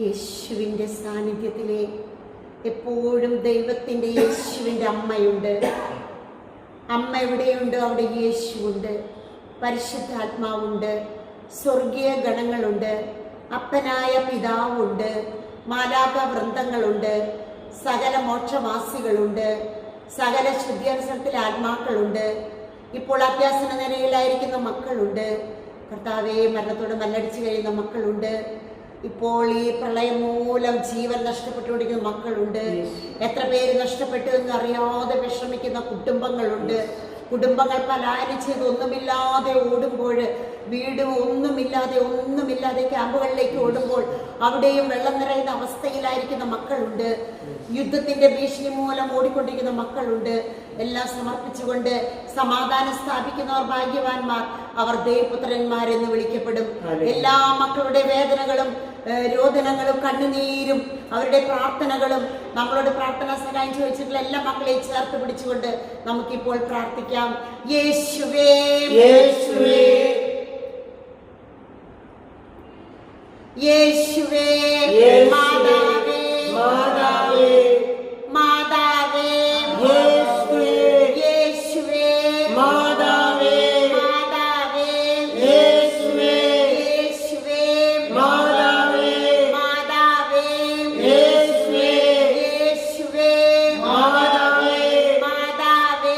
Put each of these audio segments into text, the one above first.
യേശുവിൻ്റെ സാന്നിധ്യത്തിലെ എപ്പോഴും ദൈവത്തിൻ്റെ യേശുവിൻ്റെ അമ്മയുണ്ട്. അമ്മ എവിടെയുണ്ട് അവിടെ യേശുവുണ്ട്, പരിശുദ്ധാത്മാവുണ്ട്, സ്വർഗീയ ഗണങ്ങളുണ്ട്, അപ്പനായ പിതാവുണ്ട്, മാലാഖ വൃന്ദങ്ങളുണ്ട്, സകല മോക്ഷവാസികളുണ്ട്, സകല ശുദ്ധീകരണത്തിലെ ആത്മാക്കളുണ്ട്, ഇപ്പോൾ അത്യാസന നിലയിലായിരിക്കുന്ന മക്കളുണ്ട്, കർത്താവേ മരണത്തോട് മല്ലടിച്ചു കഴിയുന്ന മക്കളുണ്ട്, ഇപ്പോൾ ഈ പ്രളയം മൂലം ജീവൻ നഷ്ടപ്പെട്ടുകൊണ്ടിരിക്കുന്ന മക്കളുണ്ട്, എത്ര പേര് നഷ്ടപ്പെട്ടു എന്ന് അറിയാതെ വിഷമിക്കുന്ന കുടുംബങ്ങളുണ്ട്. കുടുംബങ്ങൾ പലായനം ചെയ്ത് ഒന്നുമില്ലാതെ ഓടുമ്പോൾ, വീട് ഒന്നുമില്ലാതെ ക്യാമ്പുകളിലേക്ക് ഓടുമ്പോൾ അവിടെയും വെള്ളം നിറയുന്ന അവസ്ഥയിലായിരിക്കുന്ന മക്കളുണ്ട്. യുദ്ധത്തിന്റെ ഭീഷണി മൂലം ഓടിക്കൊണ്ടിരിക്കുന്ന മക്കളുണ്ട്. എല്ലാം സമർപ്പിച്ചുകൊണ്ട് സമാധാനം സ്ഥാപിക്കുന്നവർ ഭാഗ്യവാന്മാർ, അവർ ദൈവപുത്രന്മാരെന്ന് വിളിക്കപ്പെടും. എല്ലാ മക്കളുടെ വേദനകളും രോദനങ്ങളും കണ്ണുനീരും അവരുടെ പ്രാർത്ഥനകളും നമ്മളോട് പ്രാർത്ഥനാ സഹായം ചോദിച്ചിട്ടുള്ള എല്ലാ മക്കളെയും ചേർത്ത് പിടിച്ചുകൊണ്ട് നമുക്കിപ്പോൾ പ്രാർത്ഥിക്കാം. യേശുവേ, യേശുവേ, യേശുവേ, മാതാവേ, മാതാവേ, മാതാവേ, യേശുവേ, യേശുവേ, മാതാവേ, മാതാവേ, യേശുവേ, യേശുവേ, മാതാവേ, മാതാവേ, യേശുവേ, യേശുവേ, മാതാവേ, മാതാവേ,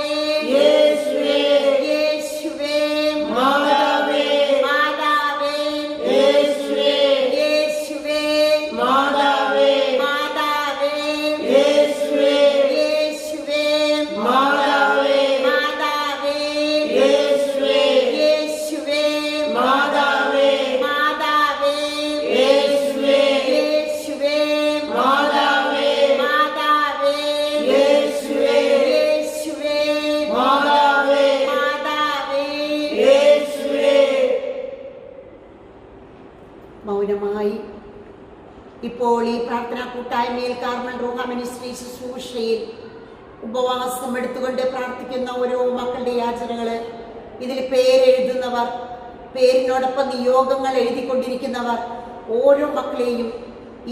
യേശുവേ, യേശുവേ, മാതാവേ, മാതാവേ, യേശുവേ, യേശുവേ, മാതാവേ, മാതാവേ, യേശുവേ, യേശുവേ, മാതാവേ, മാതാവേ, യേശുവേ, യേശുവേ, മാതാവേ, മാതാവേ, യേശുവേ, യേശുവേ, മാതാവേ, മാതാവേ, യേശുവേ, യേശുവേ, മാതാവേ, മാതാവേ, യേശുവേ. മൗനമായി ഇപ്പോൾ ഈ പ്രാർത്ഥനാ കൂട്ടായ്മയിൽ കാർമൽ റൂഹ മിനിസ്ട്രി ശുശ്രൂഷയിൽ ഉപവാസം എടുത്തുകൊണ്ട് പ്രാർത്ഥിക്കുന്ന ഓരോ മക്കളുടെ യാചനകള്, ഇതിൽ പേരെഴുതുന്നവർ, പേരിനോടൊപ്പം നിയോഗങ്ങൾ എഴുതിക്കൊണ്ടിരിക്കുന്നവർ, ഓരോ മക്കളെയും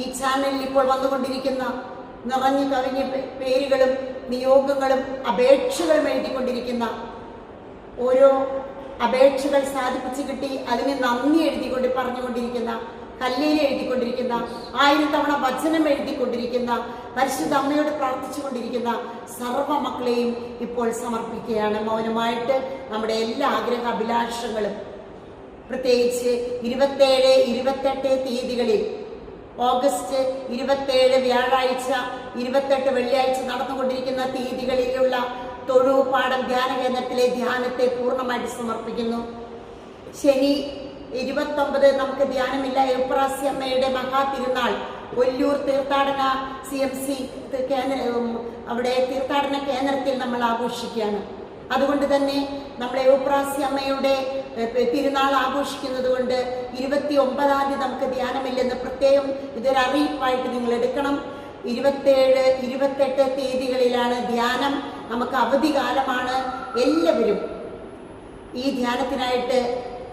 ഈ ചാനലിൽ ഇപ്പോൾ വന്നുകൊണ്ടിരിക്കുന്ന നിറഞ്ഞു കവിഞ്ഞ പേരുകളും നിയോഗങ്ങളും അപേക്ഷകളും എഴുതിക്കൊണ്ടിരിക്കുന്ന, ഓരോ അപേക്ഷകൾ സാധിപ്പിച്ച് കിട്ടി അതിന് നന്ദി എഴുതിക്കൊണ്ട് പറഞ്ഞുകൊണ്ടിരിക്കുന്ന, കല്ലേൽ എഴുതിക്കൊണ്ടിരിക്കുന്ന, 1000 തവണ വചനം എഴുതിക്കൊണ്ടിരിക്കുന്ന, പരിശുദ്ധ അമ്മയോട് പ്രാർത്ഥിച്ചുകൊണ്ടിരിക്കുന്ന സർവ്വ മക്കളെയും ഇപ്പോൾ സമർപ്പിക്കുകയാണ്. മൗനമായിട്ട് നമ്മുടെ എല്ലാ ആഗ്രഹ അഭിലാഷങ്ങളും, പ്രത്യേകിച്ച് 27, 28 തീയതികളിൽ, ഓഗസ്റ്റ് 27 വ്യാഴാഴ്ച, 28 വെള്ളിയാഴ്ച നടന്നുകൊണ്ടിരിക്കുന്ന തീയതികളിലുള്ള തൊഴുപാടം ധ്യാന കേന്ദ്രത്തിലെ ധ്യാനത്തെ പൂർണ്ണമായിട്ട് സമർപ്പിക്കുന്നു. ശനി 29 നമുക്ക് ധ്യാനമില്ല. എപ്രാസി അമ്മയുടെ മഹാതിരുനാൾ ഒല്ലൂർ തീർത്ഥാടന CMC അവിടെ തീർത്ഥാടന കേന്ദ്രത്തിൽ നമ്മൾ ആഘോഷിക്കുകയാണ്. അതുകൊണ്ട് തന്നെ നമ്മളെ എപ്രാസി അമ്മയുടെ തിരുനാൾ ആഘോഷിക്കുന്നത് കൊണ്ട് 29-ാം തീയതി നമുക്ക് ധ്യാനമില്ലെന്ന് പ്രത്യേകം ഇതൊരു അറിയിപ്പായിട്ട് നിങ്ങൾ എടുക്കണം. 27, 28 തീയതികളിലാണ് ധ്യാനം. നമുക്ക് അവധികാലമാണ്. എല്ലാവരും ഈ ധ്യാനത്തിനായിട്ട്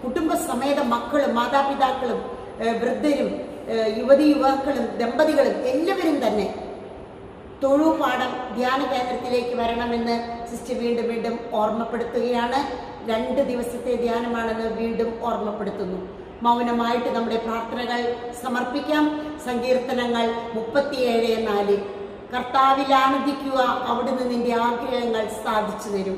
കുടുംബസമേത മക്കളും മാതാപിതാക്കളും വൃദ്ധരും യുവതി യുവാക്കളും ദമ്പതികളും എല്ലാവരും തന്നെ തൊഴുപാടം ധ്യാന കേന്ദ്രത്തിലേക്ക് വരണമെന്ന് സിസ്റ്റർ വീണ്ടും വീണ്ടും ഓർമ്മപ്പെടുത്തുകയാണ്. 2 ദിവസത്തെ ധ്യാനമാണെന്ന് വീണ്ടും ഓർമ്മപ്പെടുത്തുന്നു. മൗനമായിട്ട് നമ്മുടെ പ്രാർത്ഥനകൾ സമർപ്പിക്കാം. സങ്കീർത്തനങ്ങൾ 37:4. കർത്താവിൽ ആനന്ദിക്കുക, അവിടുന്ന് നിന്റെ ആഗ്രഹങ്ങൾ സാധിച്ചു തരും.